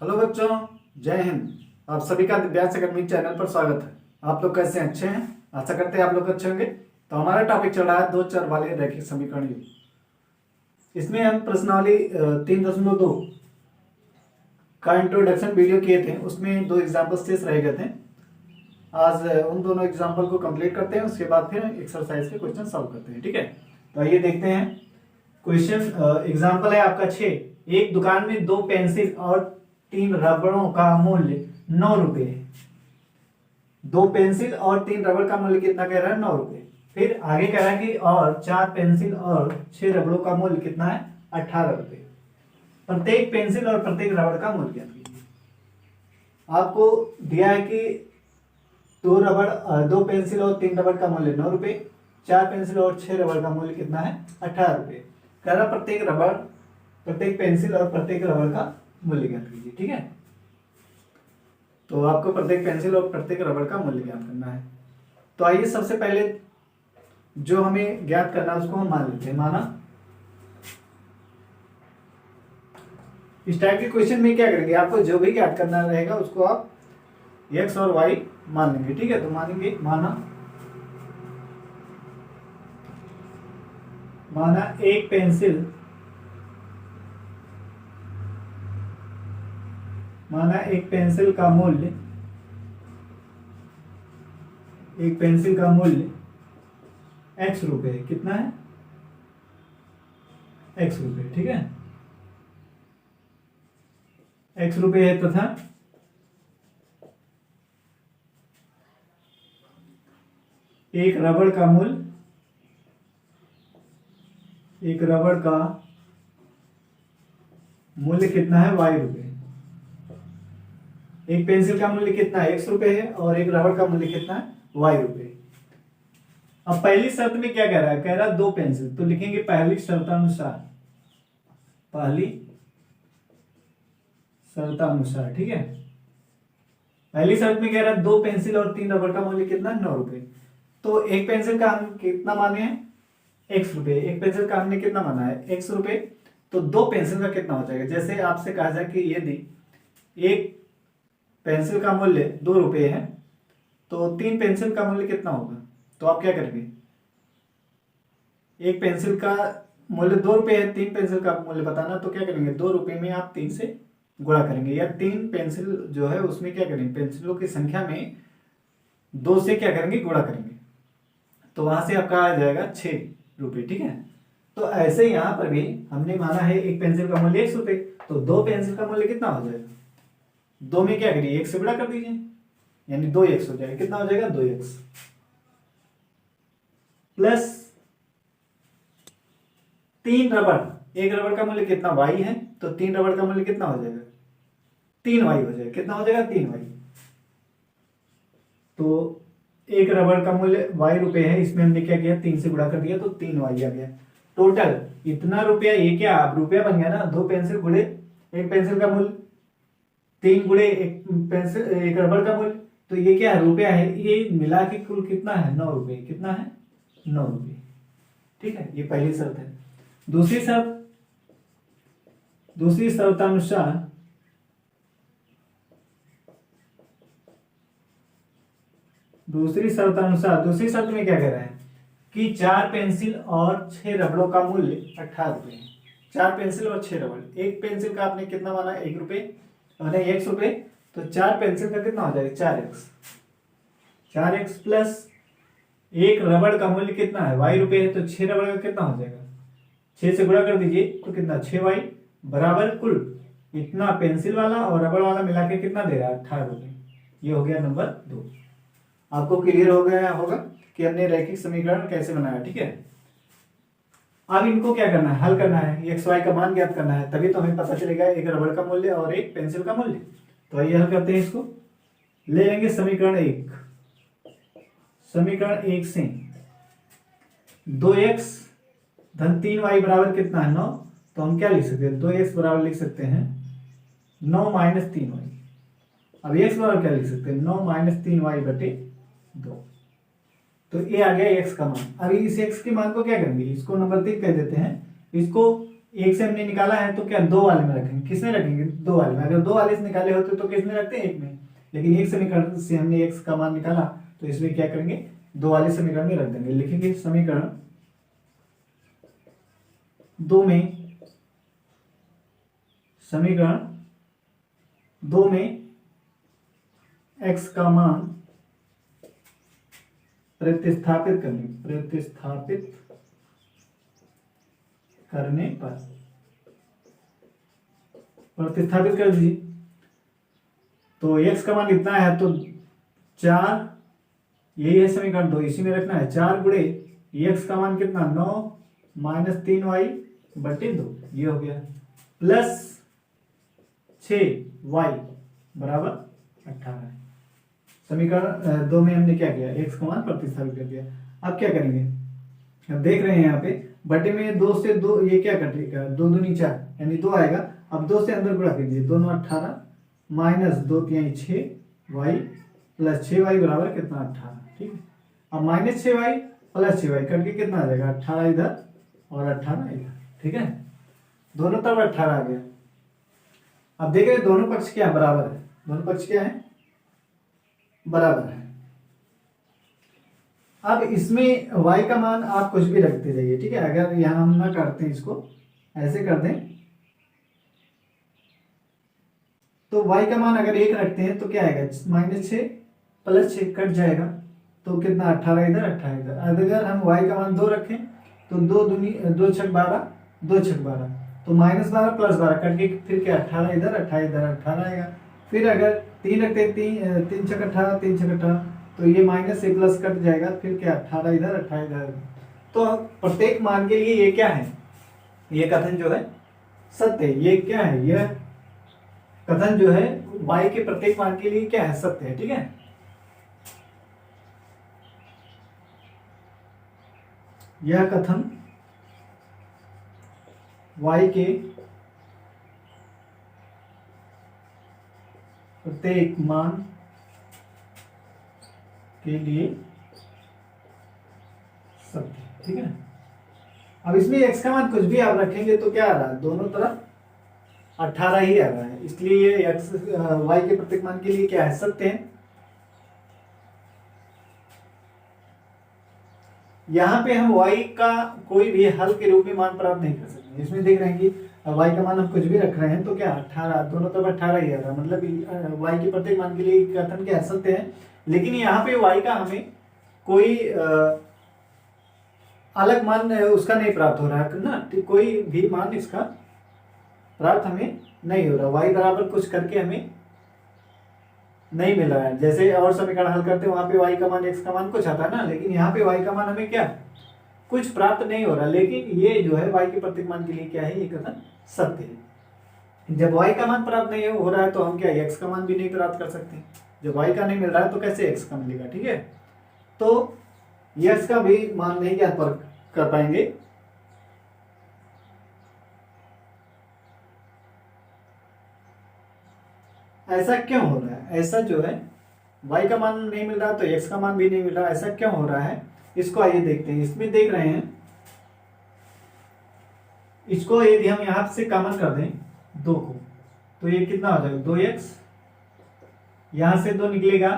Hello बच्चों, जय हिंद। आप सभी का दिव्यांश अकेडमी चैनल पर स्वागत है। आप लोग कैसे हैं? अच्छे हैं? आशा करते हैं आप लोग अच्छे होंगे। तो हमारा टॉपिक चल रहा है दो चर वाले रैखिक समीकरण युग्म। इसमें हम प्रश्नावली 3.2 का इंट्रोडक्शन वीडियो किए थे, उसमें दो एग्जाम्पल शेष रह गए थे। आज उन दोनों एग्जाम्पल को कंप्लीट करते हैं, उसके बाद फिर एक्सरसाइज के क्वेश्चन सॉल्व करते हैं। ठीक है, तो आइए देखते हैं। क्वेश्चन एग्जाम्पल है आपका 6। एक दुकान में 2 पेंसिल और 3 रबड़ों का मूल्य 9 रुपए है। 2 पेंसिल और 3 रबड़ का मूल्य कितना कह रहा है? 9 रुपए। फिर आगे कह रहा है कि और 4 पेंसिल और 6 रबड़ों का मूल्य कितना है? 18 रुपए। प्रत्येक पेंसिल और प्रत्येक रबड़ का मूल्य ज्ञात कीजिए। आपको दिया है कि 2 पेंसिल और 3 रबड़ का मूल्य 9 रुपए, 4 पेंसिल और 6 रबड़ का मूल्य कितना है? 18 रुपए। कह रहा प्रत्येक पेंसिल और प्रत्येक रबड़ का मूल्य ज्ञात कीजिए। ठीक है, तो आपको प्रत्येक पेंसिल और प्रत्येक रबड़ का मूल्य ज्ञात करना है। तो आइए सबसे पहले जो हमें ज्ञात करना है उसको हम मान लेते हैं। माना इस टाइप के क्वेश्चन में क्या करेंगे, आपको जो भी ज्ञात करना रहेगा उसको आप x और y मान लेंगे। ठीक है, तो मानेंगे माना एक पेंसिल का मूल्य x रुपए। कितना है? x रुपए। ठीक है, x रुपए है तथा एक रबड़ का मूल्य कितना है? y रुपए। एक पेंसिल का मूल्य कितना है? x रुपए है और एक रबड़ का मूल्य कितना है? y रुपए। अब पहली शर्त में क्या कह रहा है? कह रहा है 2 पेंसिल, तो लिखेंगे पहली शर्तानुसार। ठीक है, पहली शर्त में कह रहा है 2 पेंसिल और 3 रबड़ का मूल्य कितना है? 9 रुपए। तो एक पेंसिल का हम कितना माने हैं? x रुपए। एक पेंसिल का हमने कितना माना है? x रुपए। तो 2 पेंसिल का कितना हो जाएगा? जैसे आपसे कहा जाए कि यदि एक पेंसिल का मूल्य 2 रुपए है तो 3 पेंसिल का मूल्य कितना होगा? तो आप क्या करेंगे? एक पेंसिल का मूल्य 2 रुपए है, 3 पेंसिल का मूल्य बताना, तो क्या करेंगे? 2 रुपए में आप 3 से गुणा करेंगे, या 3 पेंसिल जो है उसमें क्या करेंगे? पेंसिलों की संख्या में 2 से क्या करेंगे? गुणा करेंगे, तो वहां से आपका आ जाएगा 6 रुपए। ठीक है, तो ऐसे यहां पर भी हमने माना है एक पेंसिल का मूल्य 1 रुपए, तो 2 पेंसिल का मूल्य कितना हो जाएगा? 2 में क्या करिए? 1 से गुणा कर दीजिए, यानी 2x हो जाएगा। कितना हो जाएगा? 2x प्लस 3 रबड़। एक रबड़ का मूल्य कितना? y है, तो 3 रबड़ का मूल्य कितना हो जाएगा? 3y हो जाएगा। कितना हो जाएगा? 3y। तो एक रबड़ का मूल्य y रुपए है, इसमें हमने क्या किया? 3 से गुणा कर दिया, तो 3y आ गया। टोटल इतना रुपया, ये क्या अब रुपया बन गया ना? 2 पेंसिल गुणे एक पेंसिल का मूल्य, 3 गुणे एक रबड़ का मूल्य, तो ये क्या है? रुपया है। ये मिला के कुल कितना है? 9 रुपए। कितना है? 9 रुपए। ठीक है, ये पहली शर्त है। दूसरी शर्तानुसार दूसरी शर्त में क्या कह रहा है कि 4 पेंसिल और 6 रबड़ों का मूल्य 18 रुपए है। 4 पेंसिल और 6 रबड़। एक पेंसिल का आपने कितना माना? 1 रुपए, नहीं 1 रुपए, तो 4 पेंसिल का कितना हो जाएगा? 4x प्लस एक रबड़ का मूल्य कितना है? y रुपए है, तो 6 रबड़ का कितना हो जाएगा? 6 से गुणा कर दीजिए, तो कितना? 6y बराबर कुल इतना पेंसिल वाला और रबड़ वाला मिला के कितना दे रहा है? 18 रुपए। ये हो गया नंबर 2। आपको क्लियर हो गया होगा कि हमने रैखिक समीकरण कैसे बनाया। ठीक है, अब इनको क्या करना है? हल करना है, x y का मान ज्ञात करना है, तभी तो हमें पता चलेगा एक रबड़ का मूल्य और एक पेंसिल का मूल्य। तो आइए हल करते हैं। इसको ले लेंगे समीकरण 1 से 2x धन 3y बराबर कितना है? 9। तो हम क्या लिख सकते हैं? 2x बराबर लिख सकते हैं 9 माइनस 3y। अब x बराबर क्या लिख सकते हैं? 9 माइनस 3y बटे 2। तो ये आ गया x का मान। अभी इस x के मान को क्या करेंगे? इसको नंबर 3 कह देते हैं, इसको एक से हमने निकाला है तो क्या दो वाले में रखेंगे, किसमें रखेंगे, दो वाले में। अगर दो वाले से निकाले होते तो किसमें रखते हैं, एक में। लेकिन एक समीकरण से हमने एक्स का मान निकाला तो इसमें क्या करेंगे, दो वाले समीकरण में रख देंगे। लिखेंगे समीकरण दो में एक्स का मान प्रतिस्थापित करने पर प्रतिस्थापित कर दीजिए। तो x का मान कितना है, तो 4, यही है समीकरण 2, इसी में रखना है। 4 गुणे x का मान कितना, 9 माइनस 3y/2, ये हो गया, प्लस 6y बराबर 18। समीकरण 2 में हमने क्या किया, x का मान प्रतिस्थापित कर दिया। अब क्या करेंगे, अब देख रहे हैं यहाँ पे बटे में 2 से 2 ये क्या कटेगा, 2 दूनी 4 यानी 2 आएगा। अब 2 से अंदर गुणा कीजिए, 2 9 18 माइनस 2 3 6y प्लस 6y बराबर कितना, 18। ठीक है, अब माइनस 6y प्लस 6y करके कितना आ जाएगा, 18 इधर और 18 इधर। ठीक है, दोनों तरफ 18 आ गया। अब देख रहे हैं दोनों पक्ष क्या बराबर है, दोनों पक्ष क्या है, बराबर है। अब इसमें y का मान आप कुछ भी रखते जाइए। ठीक है, अगर यहां हम ना करते हैं, इसको ऐसे कर दें तो y का मान अगर 1 रखते हैं तो क्या आएगा, -6 प्लस 6 कट जाएगा तो कितना, 18 इधर 18 इधर। अगर हम y का मान 2 रखें तो 2 दूनी 2 छक 12 2 छक 12 तो -12 प्लस 12 कट के फिर क्या, 18 इधर 18 इधर 18 आएगा। फिर अगर 3 रखते हैं, 3 छक 18 3 छक 18 तो ये माइनस से प्लस कट जाएगा, फिर क्या 18 इधर 18 इधर। तो प्रत्येक मान के लिए ये क्या है, ये कथन जो है सत्य है। ये क्या है, यह कथन जो है y के प्रत्येक मान के लिए क्या है, सत्य है। ठीक है, यह कथन y के प्रत्येक मान के लिए सत्य। ठीक है, अब इसमें x का मान कुछ भी आप रखेंगे तो क्या आ रहा है, दोनों तरफ 18 ही आ रहा है, इसलिए ये x y के प्रत्येक मान के लिए क्या है, सत्य है। यहाँ पे हम y का कोई भी हल के रूप में मान प्राप्त नहीं कर सकते। इसमें देख रहे हैं कि y का मान हम कुछ भी रख रहे हैं तो क्या 18, दोनों तरफ 18 ही आ रहा है, मतलब y के प्रत्येक मान के लिए कथन क्या है, सत्य है। लेकिन यहाँ पे y का हमें कोई अलग मान उसका नहीं प्राप्त हो रहा है ना, कोई भी मान इसका प्राप्त हमें नहीं हो रहा। y बराबर कुछ करके हमें नहीं मिल रहा है। जैसे और समीकरण हल करते हैं वहां पे y का मान x का मान कुछ आता है ना, लेकिन यहाँ पे y का मान हमें क्या कुछ प्राप्त नहीं हो रहा। लेकिन ये जो है y के प्रत्येक मान के लिए क्या है, ये कथन सत्य है। जब y का मान प्राप्त नहीं हो रहा है तो हम क्या x का मान भी नहीं प्राप्त कर सकते। जब y का नहीं मिल रहा है तो कैसे x का मिलेगा। ठीक है, तो x का भी मान नहीं क्या कर पाएंगे। ऐसा क्यों हो रहा है, ऐसा जो है y का मान नहीं मिल रहा तो x का मान भी नहीं मिल रहा, ऐसा क्यों हो रहा है, इसको आइए देखते हैं। इसमें देख रहे हैं, इसको यदि हम यहां से कॉमन कर दें 2 को तो ये कितना हो जाएगा, 2x, यहां से 2 निकलेगा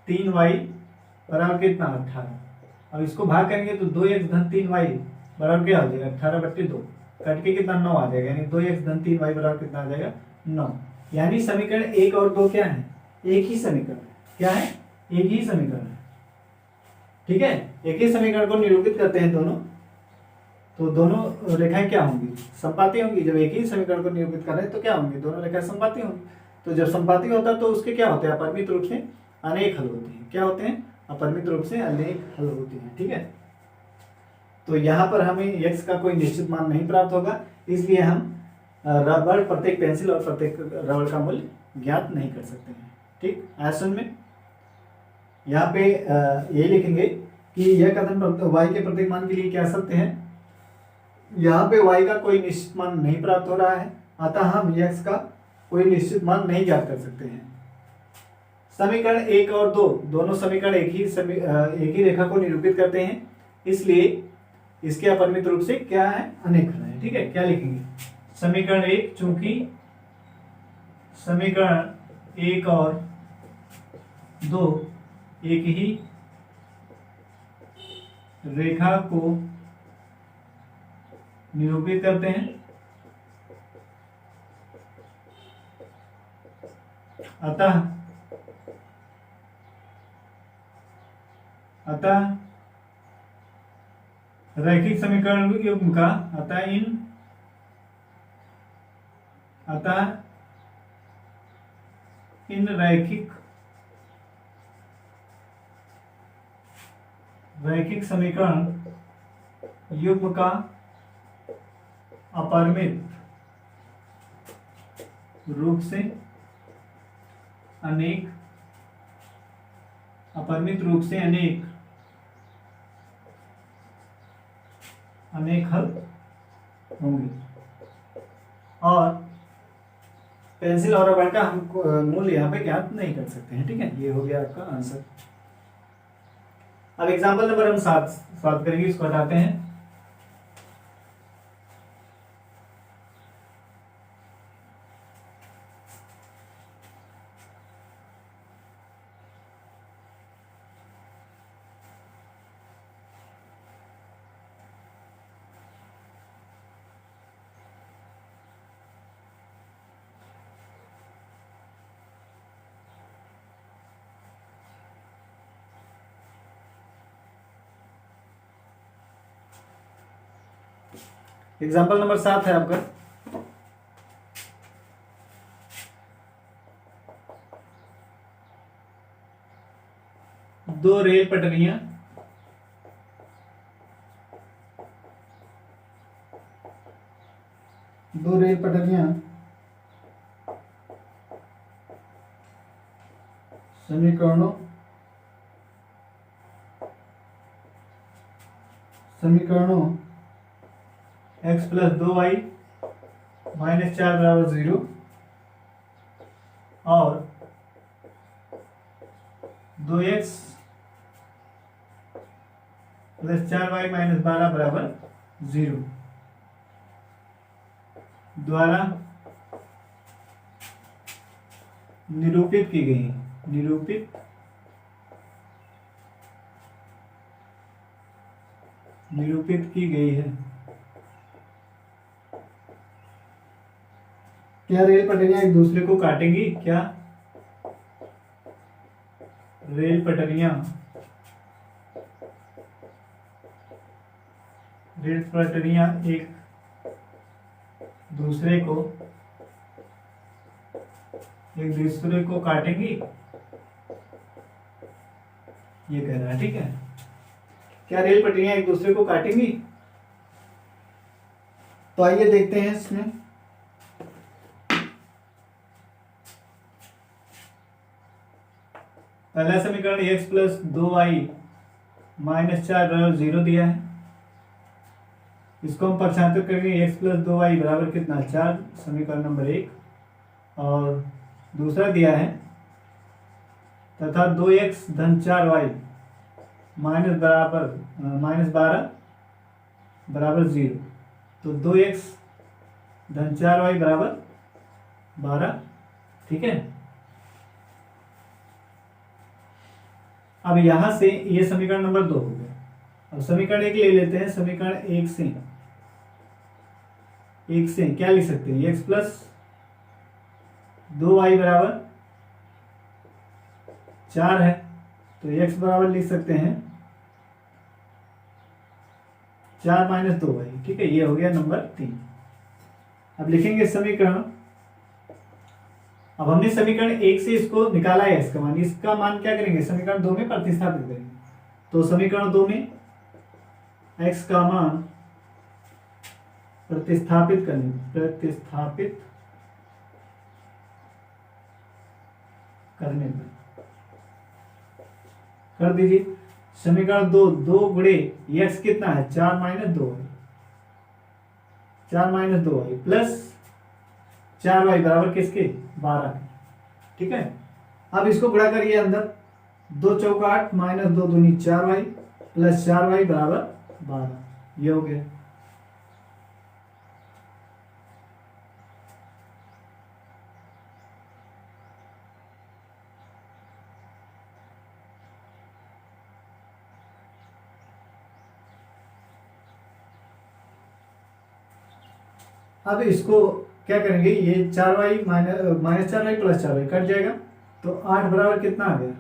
3y बराबर कितना, 18। अब इसको भाग करेंगे तो 2x धन 3y बराबर क्या हो जाएगा, 18/2 कट के कितना 9 आ जाएगा, यानी 2x धन 3y बराबर कितना आ जाएगा, 9। यानी समीकरण 1 और 2 क्या है, एक ही समीकरण। क्या है, एक ही समीकरण है। ठीक है, एक ही समीकरण को निरूपित करते हैं दोनों, तो दोनों रेखाएं क्या होंगी, संपाती होंगी। जब एक ही समीकरण को निरूपित कर रहे हैं तो क्या होंगी, दोनों रेखाएं संपाती होंगी। तो जब संपाती होता है तो उसके क्या होते हैं, अपरिमित रूप से अनेक हल होते हैं। क्या होते हैं, अपरिमित रूप से अनेक हल होते हैं। ठीक है, तो यहाँ पर हमें x का कोई निश्चित मान नहीं प्राप्त होगा, इसलिए हम रबड़, प्रत्येक पेंसिल और प्रत्येक रबड़ का मूल्य ज्ञात नहीं कर सकते हैं। ठीक, आसन में यहाँ पे ये लिखेंगे कि यह कथन y के प्रत्येक मान के लिए क्या सत्य है। यहाँ पे y का कोई निश्चित मान नहीं प्राप्त हो रहा है, अतः हम x का कोई निश्चित मान नहीं ज्ञात कर सकते हैं। समीकरण 1 और 2 दोनों समीकरण एक ही रेखा को निरूपित करते हैं, इसलिए इसके अपरिमित रूप से क्या है, अनेक खंड है। ठीक है, क्या लिखेंगे, समीकरण 1, चूंकि समीकरण 1 और 2 एक ही रेखा को निरूपित करते हैं, अतः रैखिक समीकरण युग्म का अतः इन रैखिक समीकरण युग्म का अपरिमित रूप से अनेक हल होंगे। और पेंसिल और रबड़ का हम मूल्य यहाँ पे ज्ञात नहीं कर सकते हैं। ठीक है, ये हो गया आपका आंसर। अब एग्जाम्पल नंबर हम 7 करेंगे, इसको हटाते हैं। एग्जाम्पल नंबर 7 है आपका, दो रेल पटरियां समीकरणों x + 2y - 4 = 0 और 2x + 4y - 12 = 0 द्वारा निरूपित की गई है। क्या रेल पटरियां एक दूसरे को काटेंगी? क्या रेल पटरियां एक दूसरे को काटेंगी, ये कह रहा है। ठीक है, क्या रेल पटरियां एक दूसरे को काटेंगी? तो आइए देखते हैं इसमें। पहला समीकरण x + 2y - 4 = 0 दिया है, इसको हम पक्षांतर करेंगे। x + 2y बराबर कितना, 4, समीकरण नंबर 1। और दूसरा दिया है तथा 2x - 4y - 12 = 0, तो 2x - 4y = 12। ठीक है, अब यहां से ये समीकरण नंबर 2 हो गया। अब समीकरण 1 ले लेते हैं। समीकरण 1 से क्या लिख सकते हैं, x + 2y = 4 है, तो x बराबर लिख सकते हैं 4 - 2y। ठीक है, ये हो गया नंबर 3। अब लिखेंगे समीकरण, अब हमने समीकरण 1 से इसको निकाला है, इसका मान, क्या करेंगे, समीकरण 2 में प्रतिस्थापित करेंगे। तो समीकरण 2 में x का मान प्रतिस्थापित करने पर कर दीजिए। समीकरण 2 × x कितना है, 4 - 2y प्लस 4y बराबर किसके, 12। ठीक है, अब इसको गुणा करिए अंदर, 2 × 4 = 8 - 2 × 2 = 4y प्लस 4y = 12। ये हो गया। अब इसको क्या करेंगे, ये 4y minus 4y plus 4y cut जाएगा, तो 8 बराबर कितना आ गया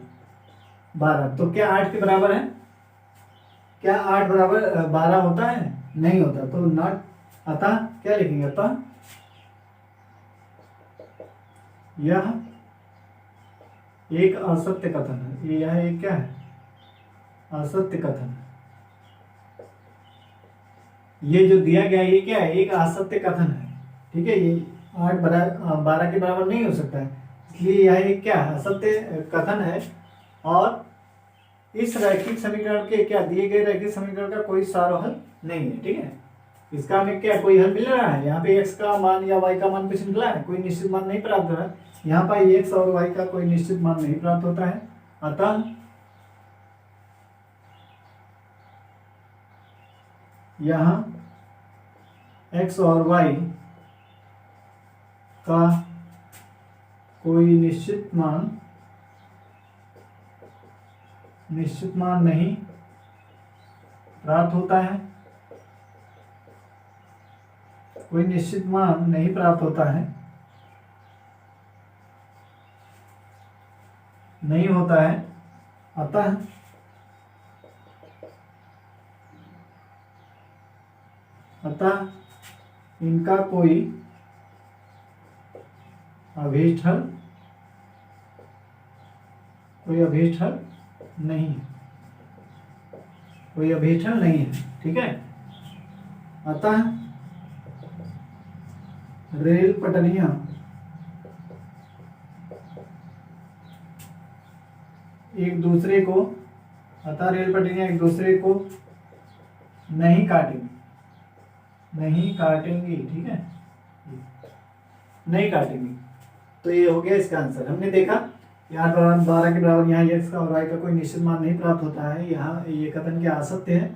12। तो क्या 8 के बराबर है? क्या 8 बराबर 12 होता है? नहीं होता। तो नॉट, अतः क्या लिखेंगे, अतः यह एक असत्य कथन है। यह एक क्या है? असत्य कथन है। ये जो दिया गया ये क्या है? एक असत्य कथन है। ठीक है, ये 8 12 के बराबर नहीं हो सकता है, इसलिए यह एक क्या है? असत्य कथन है। और इस रैखिक समीकरण के क्या, दिए गए रैखिक समीकरण का कोई सारो हल नहीं है। ठीक है, इसका हमें क्या कोई हल मिल रहा है? यहाँ पे x का मान या y का मान कुछ मिला है? कोई निश्चित मान नहीं प्राप्त हो रहा है। यहाँ पर x और y का कोई निश्चित मान नहीं प्राप्त होता है। अतः यहाँ x और y का कोई निश्चित मान नहीं प्राप्त होता है। कोई निश्चित मान नहीं प्राप्त होता है, नहीं होता है। अतः इनका कोई अभीष्ट हल नहीं है। कोई अभीष्ट हल नहीं है। ठीक है, अतः रेल पटरियां एक दूसरे को नहीं काटेंगी। ठीक है, नहीं काटेंगी। तो ये हो गया इसका आंसर। हमने देखा यहाँ 12 के बराबर यहाँ x का और y का कोई निश्चित मान नहीं प्राप्त होता है। यहाँ ये कथन क्या असत्य है।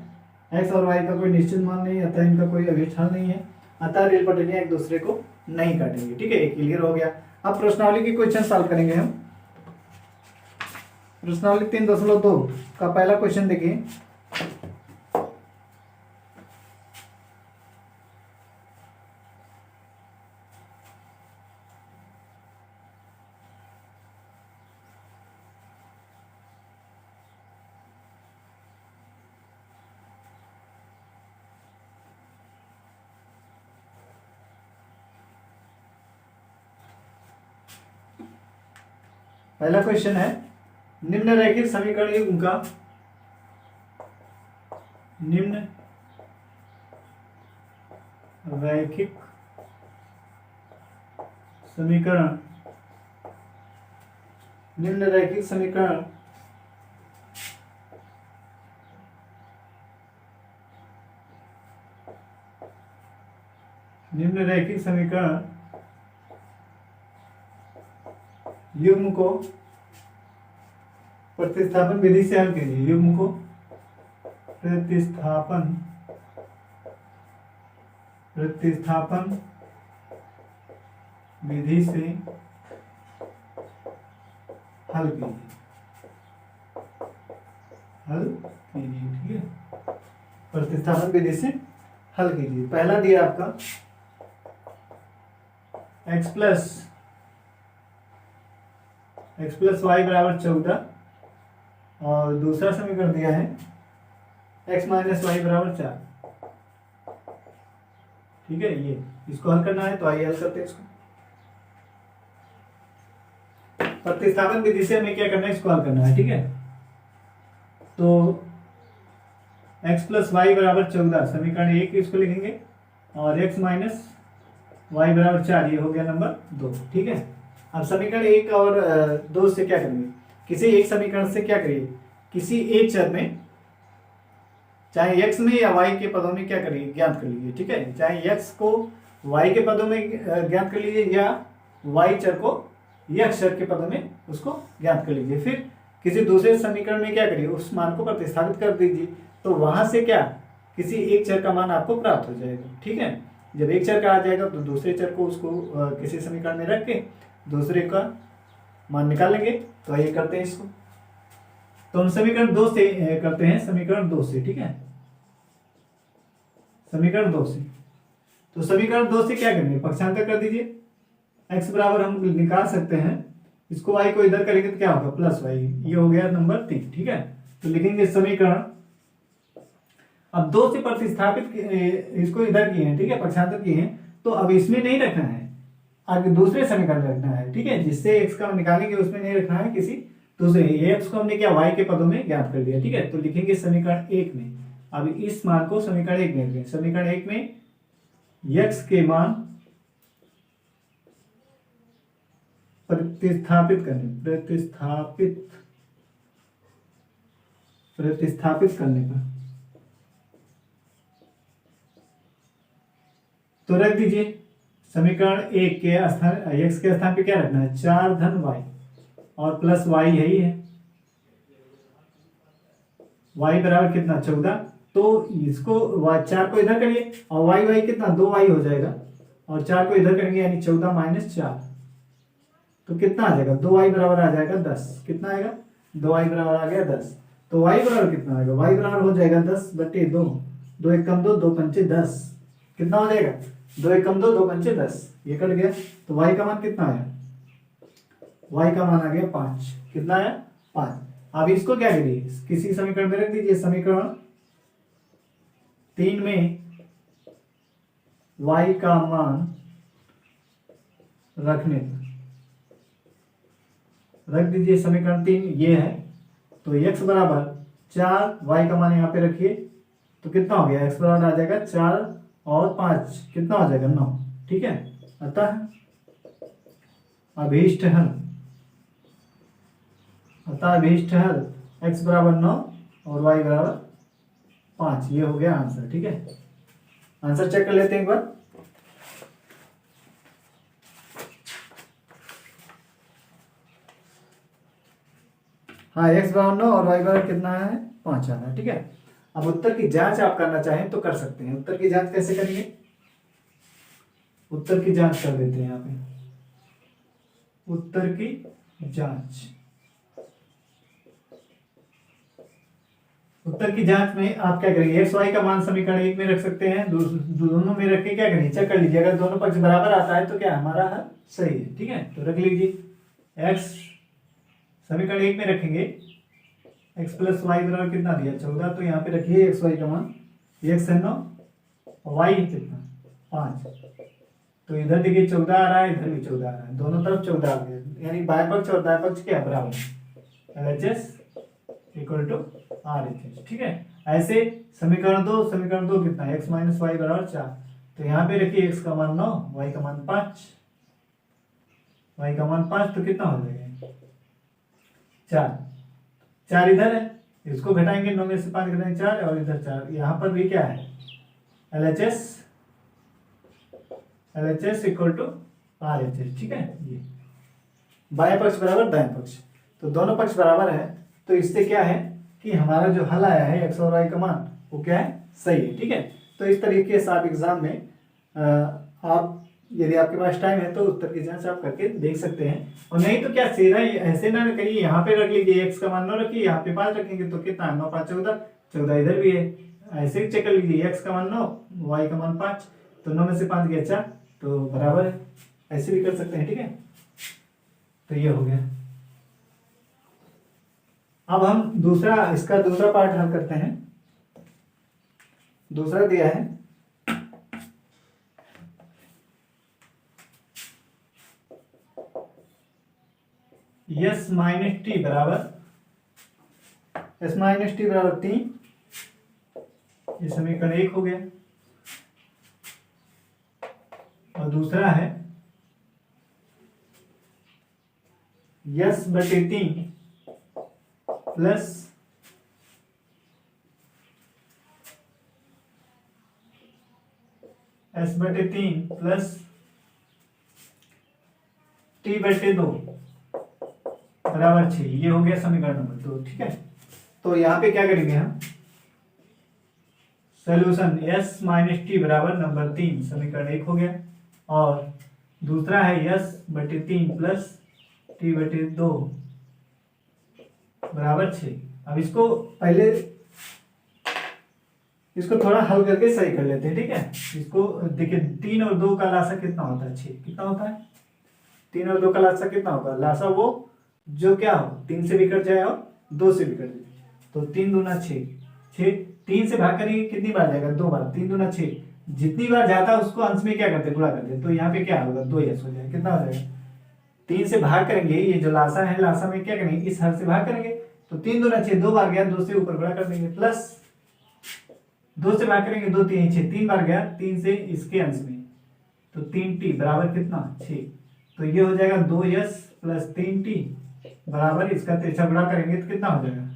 x और y का कोई निश्चित मान नहीं, अतः इनका कोई अभीष्ट हल नहीं है। अतः रेल पटरियां एक दूसरे को नहीं काटेंगे। ठीक है, ये क्लियर हो गया। अब प्रश्नावली की क्वेश्चन सॉल्व करेंगे हम। प्रश्नावली 3.2 का पहला क्वेश्चन देखिए। पहला क्वेश्चन है, निम्न रैखिक समीकरण युग्म का निम्न रैखिक समीकरण युग्म को प्रतिस्थापन विधि से हल कीजिए। युग्म को प्रतिस्थापन विधि से हल कीजिए। ठीक है, प्रतिस्थापन विधि से हल कीजिए। पहला दिया आपका x प्लस वाई बराबर 14, और दूसरा समीकरण दिया है x माइनस वाई बराबर 4। ठीक है, ये इसको हल करना है। तो आइए हल करते हैं इसको। प्रतिस्थापन विधि से हमें क्या करना है, इसको हल करना है। ठीक है, तो x प्लस वाई बराबर 14 समीकरण 1 इसको लिखेंगे, और x माइनस वाई बराबर 4, ये हो गया नंबर 2। ठीक है, अब समीकरण 1 और 2 से क्या करेंगे, किसी एक समीकरण से क्या करिए, किसी एक चर में, चाहे x में या y के पदों में क्या करिए, ज्ञात कर लीजिए। ठीक है, चाहे x को y के पदों में ज्ञात कर लीजिए, या y चर को x चर के पदों में उसको ज्ञात कर लीजिए। फिर किसी दूसरे समीकरण में क्या करिए, उस मान को प्रतिस्थापित कर दीजिए। तो वहां से क्या किसी एक चर का मान आपको प्राप्त हो जाएगा। ठीक है, जब एक चर का आ जाएगा तो दूसरे चर को उसको किसी समीकरण में रख के दूसरे का मान निकालेंगे। तो आइए करते हैं इसको। तो हम समीकरण 2 से करते हैं, समीकरण 2 से। ठीक है, समीकरण 2 से। तो समीकरण 2 से क्या करेंगे, पक्षांतर कर दीजिए। x बराबर हम निकाल सकते हैं, इसको y को इधर करेंगे तो क्या होगा, प्लस y। ये हो गया नंबर 3। ठीक है, तो लिखेंगे समीकरण, अब 2 से प्रतिस्थापित इसको इधर किए हैं। ठीक है, पक्षांतर किए हैं, तो अब इसमें नहीं रखना है, आगे दूसरे समीकरण रखना है। ठीक है, जिससे x का निकालेंगे उसमें नहीं रखना है, किसी दूसरे। ये x को हमने क्या y के पदों में ज्ञात कर दिया। ठीक है, तो लिखेंगे समीकरण 1 में, अब इस मान को समीकरण 1 में रखें। समीकरण 1 में x के मान प्रतिस्थापित करने, प्रतिस्थापित करने पर तो रख दीजिए समीकरण 1 के स्थान, x के स्थान पे क्या रखना है, 4 धन y और प्लस y यही है। y बराबर कितना, 14। तो इसको 4 को इधर करिए और y कितना, 2y हो जाएगा, और 4 को इधर करेंगे यानी 14 माइनस 4, तो कितना आ जाएगा, 2y बराबर आ जाएगा 10। कितना आएगा, 2y बराबर आ गया 10। तो y बराबर कितना आएगा, y बराबर हो जाएगा 10/2। 2 एक कम 2, 2 पंचे 10। कितना हो जाएगा, 2 एक कम 2, 2 पंचे 10। ये कट गया, तो y का मान कितना आया, y का मान आ गया 5। कितना आया, 5। अब इसको क्या करिए, किसी समीकरण में रख दीजिए। समीकरण 3 में y का मान रखने पर रख दीजिए, समीकरण 3 ये है। तो x बराबर 4, y का मान यहाँ पे रखिए, तो कितना हो गया, x बराबर आ जाएगा 4 और 5, कितना हो जाएगा, 9। ठीक है, अतः अभीष्ट हल, x बराबर 9 और y बराबर 5, ये हो गया आंसर। ठीक है, आंसर चेक कर लेते हैं एक बार। हाँ, x बराबर 9 और y बराबर कितना है, 5 आना है। ठीक है, अब उत्तर की जांच आप करना चाहें तो कर सकते हैं। उत्तर की जांच कैसे करेंगे, उत्तर की जांच कर देते हैं यहाँ पे। उत्तर की जांच, उत्तर की जांच में आप क्या करेंगे, x y का मान समीकरण 1 में रख सकते हैं, दोनों में रख के क्या करेंगे, चेक कर लीजिए। अगर दोनों पक्ष बराबर आता है तो क्या हमारा हल सही है। ठीक है, तो रख लीजिए, x समीकरण 1 में रखेंगे, x प्लस वाई बराबर कितना दिया, 14। तो यहाँ पे रखिए x y का मान, x है 9 और y कितना, 5। तो इधर देखिए 14 आ रहा है, इधर भी 14 आ रहा है, दोनों तरफ 14 आ गया, यानी बाएं पक्ष और दाएं पक्ष क्या बराबर, LHS इक्वल टू RHS। ठीक है, ऐसे समीकरण 2 कितना है, x माइनस वाई बराबर 4। तो यहाँ पे रखिए x का मान 9, y का मान 5, y का मान 5, तो कितना हो जाएगा, 4 इधर है, इसको घटाएंगे, 9 में से 5 घटाएंगे 4, और इधर 4। यहाँ पर भी क्या है, LHS इक्वल टू RHS। ठीक है, ये बाएं पक्ष बराबर दाएं पक्ष, तो दोनों पक्ष बराबर है। तो इससे क्या है कि हमारा जो हल आया है x और y का मान, वो क्या है, सही है। ठीक है, तो इस तरीके से आप एग्जाम में आप, यदि आपके पास टाइम है तो उत्तर की जांच आप करके देख सकते हैं। और नहीं तो क्या, सीधा ऐसे ना करिए, यहाँ पे रख लीजिए, x का मान 9 रखिए, यहाँ पे 5 रखेंगे तो कितना है, 9 5 14, 14 इधर भी है। ऐसे चेक कर लीजिए, x का मान 9, y का मान 5, तो 9 में से 5 गया 4, तो बराबर है। ऐसे भी कर सकते हैं। ठीक है, तो ये हो गया। अब हम इसका दूसरा पार्ट हल करते हैं। दूसरा दिया है, s माइनस टी बराबर 3, ये समीकरण 1 हो गया। और दूसरा है s/3 plus s/3 plus t/2 बराबर 6, ये हो गया समीकरण नंबर 2। ठीक है, तो यहाँ पे क्या करेंगे हम, सोल्यूशन यस माइनस टी बराबर नंबर 3, समीकरण 1 हो गया। और दूसरा है यस बटे 3 प्लस टी बटे 2 बराबर 6। अब इसको पहले इसको थोड़ा हल करके सही कर लेते हैं, ठीक है। इसको देखिए 3 और 2 का लासा कितना होता है? 6। कितना होता है? 3 और 2 का लासा कितना होगा? लासा वो जो क्या हो 3 से भी कट जाए और 2 से भी कट जाए, तो 3 दूना 6। 6 3 से भाग करेंगे कितनी बार जाएगा? 2 बार। 3 दूना 6, जितनी बार जाता है उसको अंश में क्या करते हैं? गुणा करते हैं। तो यहाँ पे क्या होगा? 2 यस हो जाएगा। कितना हो जाएगा? 3 से भाग करेंगे, ये जो लासा है लासा में क्या करेंगे? इस हर से भाग करेंगे, तो 3 दूना 6, 2 बार गया, 2 से ऊपर गुणा कर देंगे, प्लस 2 से भाग करेंगे, 2 3 6, 3 बार गया 3 से इसके अंश में, तो 3t बराबर कितना? 6। तो ये हो जाएगा 2 यस प्लस 3t बराबर, इसका तिरछा गुणा करेंगे तो कितना हो जाएगा?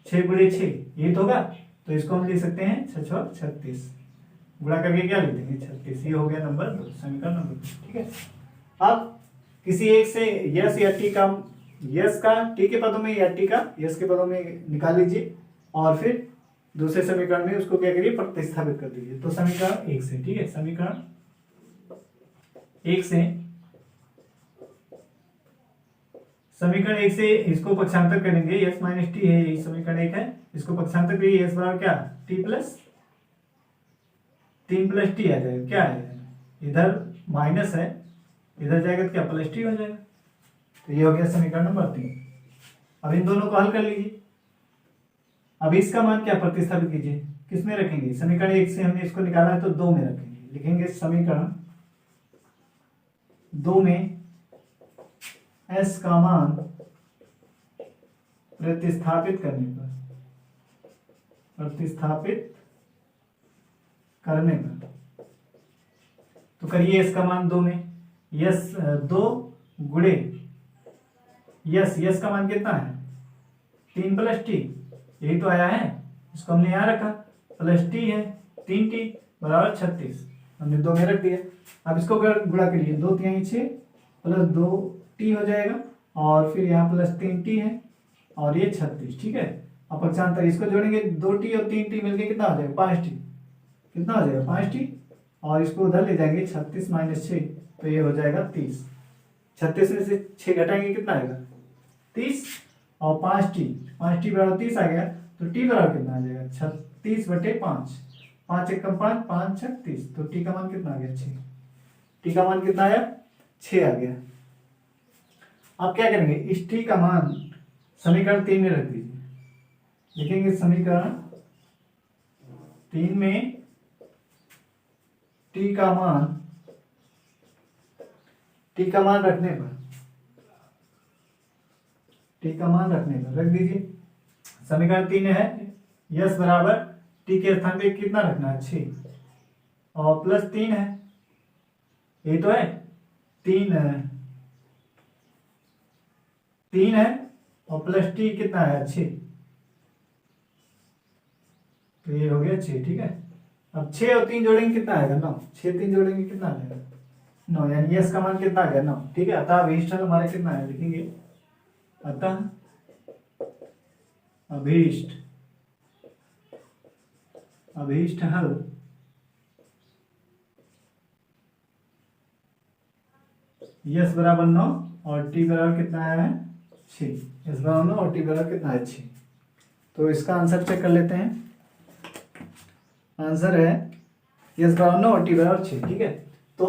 6 गुणे 6, ये तो होगा। तो इसको हम लिख सकते हैं 6 6 36, गुणा करके क्या लिख देंगे? 36। ये हो गया नंबर 2, समीकरण नंबर 2, ठीक है। अब किसी एक से यस या टी का, यस का टी के पदों में या टी का यस के पदों में निकाल लीजिए, और फिर दूसरे समीकरण में उसको क्या करिए? प्रतिस्थापित कर दीजिए। तो समीकरण 1 से, ठीक है, समीकरण 1 से, समीकरण 1 से इसको पक्षांतर करेंगे, यस माइनस टी है, यही समीकरण 1 है। इसको पक्षांतर करिए, यस बराबर क्या? टी प्लस 3 प्लस टी आ जाएगा। क्या है? इधर माइनस है, इधर जाएगा तो क्या? प्लस टी हो जाएगा। तो ये हो गया समीकरण नंबर 3। अब इन दोनों को हल कर लीजिए। अब इसका मान क्या? प्रतिस्थापित कीजिए। किसमें रखेंगे? समीकरण 1 से हमने इसको निकाला है तो 2 में रखेंगे। लिखेंगे समीकरण 2 में s का मान प्रतिस्थापित करने पर तो करिए s का मान 2 में, यस 2 गुणे यस का मान कितना है? 3 प्लस टी, यही तो आया है, इसको हमने यहाँ रखा, प्लस टी है 3t बराबर 36, हमने 2 में रख दिया। अब इसको गुणा करिए, 2 3 6 प्लस 2t हो जाएगा, और फिर यहाँ प्लस 3t है, और ये 36, ठीक है। अब पक्षांतर इसको जोड़ेंगे, 2t और 3t मिलके कितना हो जाएगा? 5t। कितना हो जाएगा? 5t, और इसको उधर ले जाएंगे 36 माइनस 6, तो ये हो जाएगा 30। 36 में से 6 घटाएंगे कितना आएगा? 30, और 5t बराबर 30 आ गया, तो t बराबर कितना आ जाएगा? 36 बटे 5, 5 एक कम 5, 5 36, तो t का मान कितना आ गया? 6। t का मान कितना आया? 6 आ गया। अब क्या करेंगे? इस t का मान समीकरण 3 में रख दीजिए। लिखेंगे समीकरण 3 में t का मान रखने पर रख दीजिए। समीकरण 3 है, यस बराबर टी के स्थान पे कितना रखना है? 6, और प्लस 3 है, ये तो है 3 है, और प्लस टी कितना है? 6, तो ये हो गया 6, ठीक है। अब 6 और 3 जोड़ेंगे कितना आएगा? 9। 6 3 जोड़ेंगे कितना आ जाएगा? 9, यानी यस का मान कितना आ गया? 9, ठीक है। अतः अभीष्ट हमारे कितना है? लिखेंगे अतः अभीष्ट हल यस बराबर 9 और टी बराबर कितना आया है? 6। यस बराबर 9 और टी बराबर कितना है? 6। तो इसका आंसर चेक कर लेते हैं। आंसर है यस बराबर 9 और टी बराबर 6, ठीक है। तो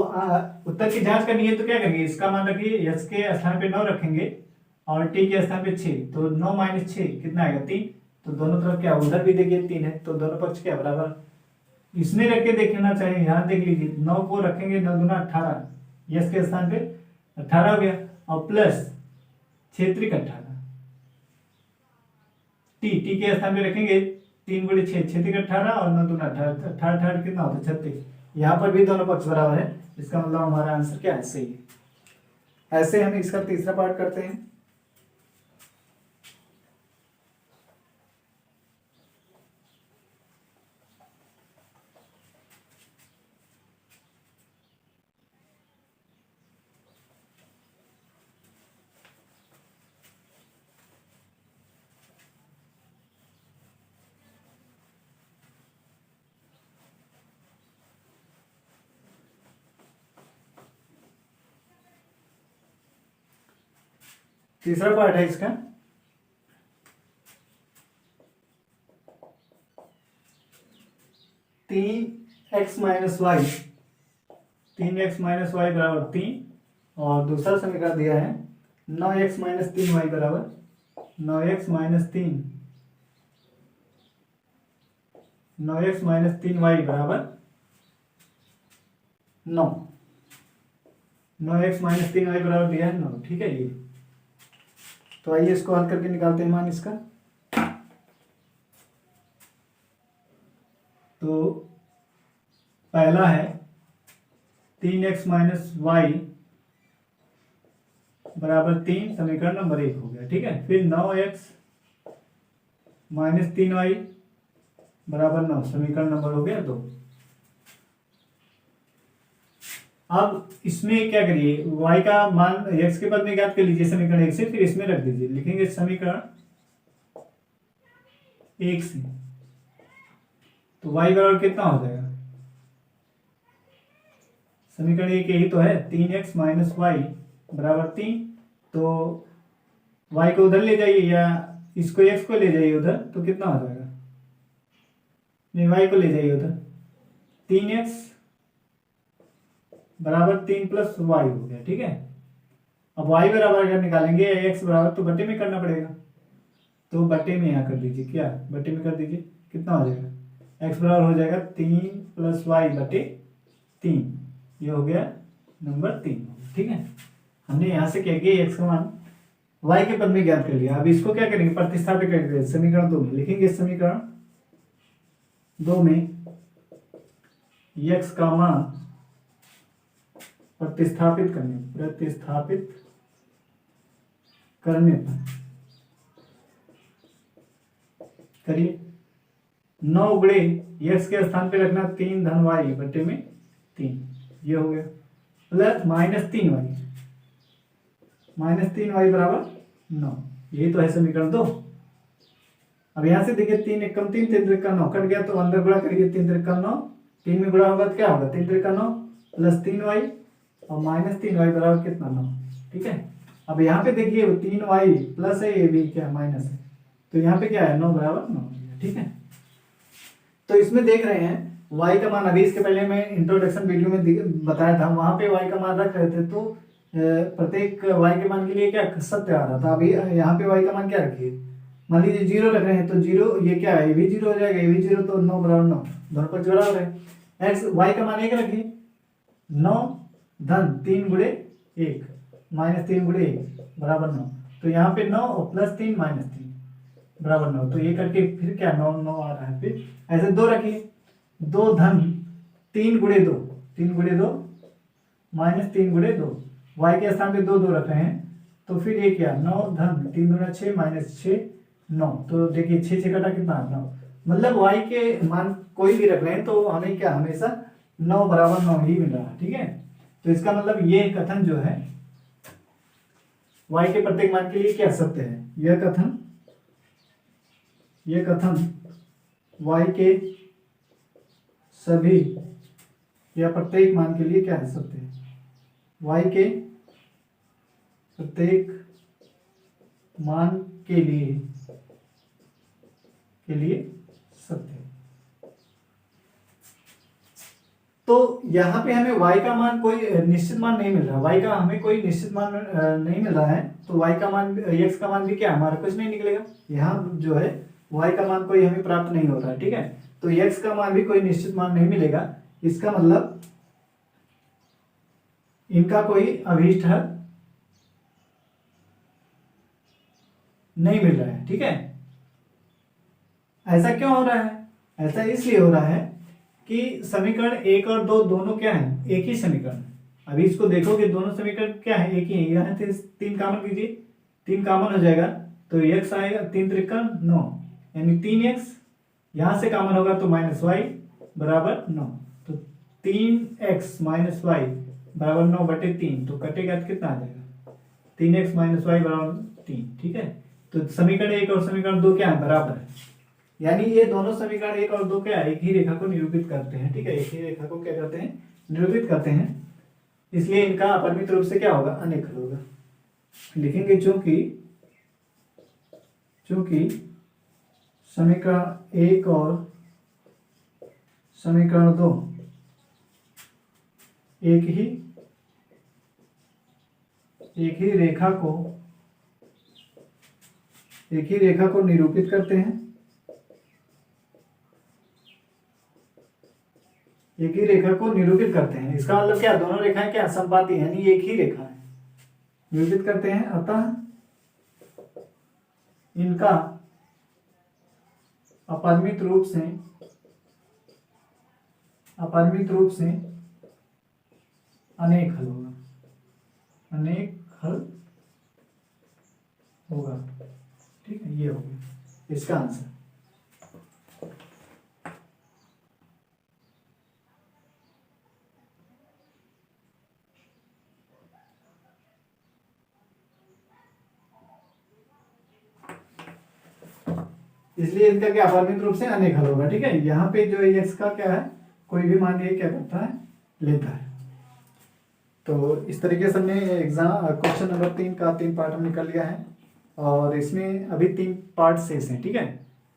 उत्तर की जांच करनी है तो क्या करेंगे? इसका मान रखिए, यस के स्थान पे 9 रखेंगे और टी के स्थान पे 6, तो 9 माइनस 6 कितना आएगा? 3। तो दोनों तरफ क्या, उधर भी देखिए 3 है, तो दोनों पक्ष क्या बराबर, इसमें रख के देखना चाहिए। यहाँ देख लीजिए, 9 को रखेंगे, 9 दूना 18, यस के स्थान पे 18 हो गया, और प्लस 6 त्रिक 18, टी के स्थान पे रखेंगे 3 गुणे 6, 6 त्रिक 18, और 9 दूना 18, 18 कितना होता है? 36। यहाँ पर भी दोनों पक्ष बराबर है, इसका मतलब हमारा आंसर क्या है? सही है। ऐसे हम इसका तीसरा पार्ट करते हैं। तीसरा पार्ट है इसका, तीन X minus Y, 3x minus Y बराबर 3, और दूसरा समीकरण दिया है 9x माइनस 3y बराबर 9x minus 3, 9x minus 3y बराबर 9, 9x माइनस 3y बराबर दिया है 9। ठीक है, ये तो आइए इसको हल करके निकालते हैं मान इसका। तो पहला है 3x माइनस वाई बराबर 3, समीकरण नंबर 1 हो गया। ठीक है, फिर 9x माइनस 3y बराबर 9, समीकरण नंबर हो गया 2। अब इसमें क्या करिए, y का मान x के पद में ज्ञात कर लीजिए समीकरण 1 से, फिर इसमें रख दीजिए, लिखेंगे समीकरण 1 से, तो y बराबर कितना हो जाएगा, समीकरण 1 यही तो है, 3x माइनस वाई बराबर 3, तो y को उधर ले जाइए या इसको x को ले जाइए उधर, तो कितना हो जाएगा, नहीं y को ले जाइए उधर, 3x बराबर 3 प्लस वाई हो गया। ठीक है, अब y बराबर अगर निकालेंगे x बराबर, तो बटे में करना पड़ेगा, तो बटे में यहाँ कर दीजिए, क्या बटे में कर दीजिए, कितना हो जाएगा, x बराबर हो जाएगा 3 प्लस वाई बटे 3, ये हो गया नंबर 3। ठीक है, हमने यहाँ से क्या किया, x का मान y के पद में ज्ञात कर लिया। अब इसको क्या करेंगे, प्रतिस्थापित करेंगे समीकरण 2 में, लिखेंगे समीकरण 2 में x का मान प्रतिस्थापित करने पर करिए, 9 गुणे x के स्थान पे रखना 3 धन y बटे में 3, ये हो गया, प्लस माइनस 3y बराबर 9, यही तो है समीकरण 2। अब यहां से देखिए 3 एकम 3, 3 त्रिका 9 कट गया, तो अंदर गुणा करिए, 3 त्रिका 9, 3 में गुणा होगा तो क्या होगा, 3 त्रिका 9 प्लस 3y और माइनस 3y बराबर कितना 9। ठीक है, अब यहाँ पे देखिए 3y प्लस है, ये भी क्या माइनस है, तो यहाँ पे क्या है 9 बराबर 9। ठीक है, तो इसमें देख रहे हैं y का मान, अभी इसके पहले मैं इंट्रोडक्शन वीडियो में बताया था, वहां पे y का मान रख रहे थे, तो प्रत्येक y के मान के लिए क्या सत्य आ रहा था। अभी यहाँ पे y का मान क्या रखिए, मान लीजिए 0 रख रहे हैं, तो 0 ये क्या है, ये भी 0 हो जाएगा, ये भी 0, तो 9 बराबर 9, दोनों पर जोड़ा हो रहा है। x y का मान 1 रखिए, 9 धन 3 गुणे 1 माइनस 3 गुणे 1 बराबर 9, तो यहाँ पे 9 और प्लस 3 माइनस 3 बराबर 9, तो ये करके फिर क्या 9 9 आ रहा है। फिर ऐसे 2 रखिए, 2 धन 3 गुणे 2, 3 गुणे 2 माइनस 3 गुणे 2, y के स्थान पे 2 2 रख रहे हैं, तो फिर ये क्या 9 धन 3 गुना 6 माइनस 6 9, तो देखिए 6 6 कटा कितना 9, मतलब y के मान कोई भी रख रहे हैं तो हमें क्या हमेशा 9 बराबर 9 ही मिल रहा है। ठीक है, तो इसका मतलब ये कथन जो है y के प्रत्येक मान के लिए क्या सत्य है, यह कथन y के सभी या प्रत्येक मान के लिए क्या है सत्य है, y के प्रत्येक मान के लिए सत्य है। तो यहाँ पे हमें y का मान कोई निश्चित मान नहीं मिल रहा, y का हमें कोई निश्चित मान नहीं मिल रहा है, तो y का मान x का मान भी क्या हमारा कुछ नहीं निकलेगा, यहाँ जो है y का मान कोई हमें प्राप्त नहीं होता है। ठीक है, तो x का मान भी कोई निश्चित मान नहीं मिलेगा, इसका मतलब इनका कोई अभीष्ट हल नहीं मिल रहा है। ठीक है, ऐसा क्यों हो रहा है, ऐसा इसलिए हो रहा है कि समीकरण 1 और 2 दोनों क्या है, एक ही समीकरण। अभी इसको देखोगे दोनों समीकरण क्या है, एक ही है, यहाँ से 3 कामन कीजिए, 3 कामन हो जाएगा, तो x आएगा 3 त्रिका 9, यानी 3x, यहाँ से कामन होगा तो माइनस वाई बराबर 9, तो 3x माइनस वाई बराबर 9 बटे 3, तो कटेगा तो कितना आ जाएगा 3x माइनस वाई बराबर 3। ठीक है, तो समीकरण 1 और समीकरण 2 क्या है, बराबर है, यानी ये दोनों समीकरण 1 और 2 क्या है, एक ही रेखा को निरूपित करते हैं। ठीक है, एक ही रेखा को क्या करते हैं, निरूपित करते हैं, इसलिए इनका अपरिमित रूप से क्या होगा, अनेक हल होगा। लिखेंगे चूंकि चूंकि समीकरण 1 और समीकरण 2 एक ही रेखा को निरूपित करते हैं, एक ही रेखा को निरूपित करते हैं। इसका मतलब क्या, दोनों रेखाएं क्या समपाती है, यानी एक ही रेखा है, निरूपित करते हैं। अतः इनका अपरिमित रूप से अनेक हल होगा, ठीक है, ये हो गया इसका आंसर। इसलिए इनका क्या अपरिमित रूप से अनेक हल होगा, ठीक है। यहाँ पे जो x का क्या है, कोई भी मान ये क्या करता है, लेता है। तो इस तरीके से हमने एग्जाम क्वेश्चन नंबर 3 का 3 पार्ट हमने कर लिया है, और इसमें अभी 3 पार्ट शेष हैं, ठीक है।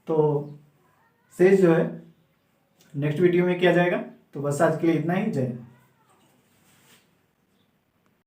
तो शेष जो है नेक्स्ट वीडियो में किया जाएगा। तो बस आज के लिए इतना ही, जय हिंद।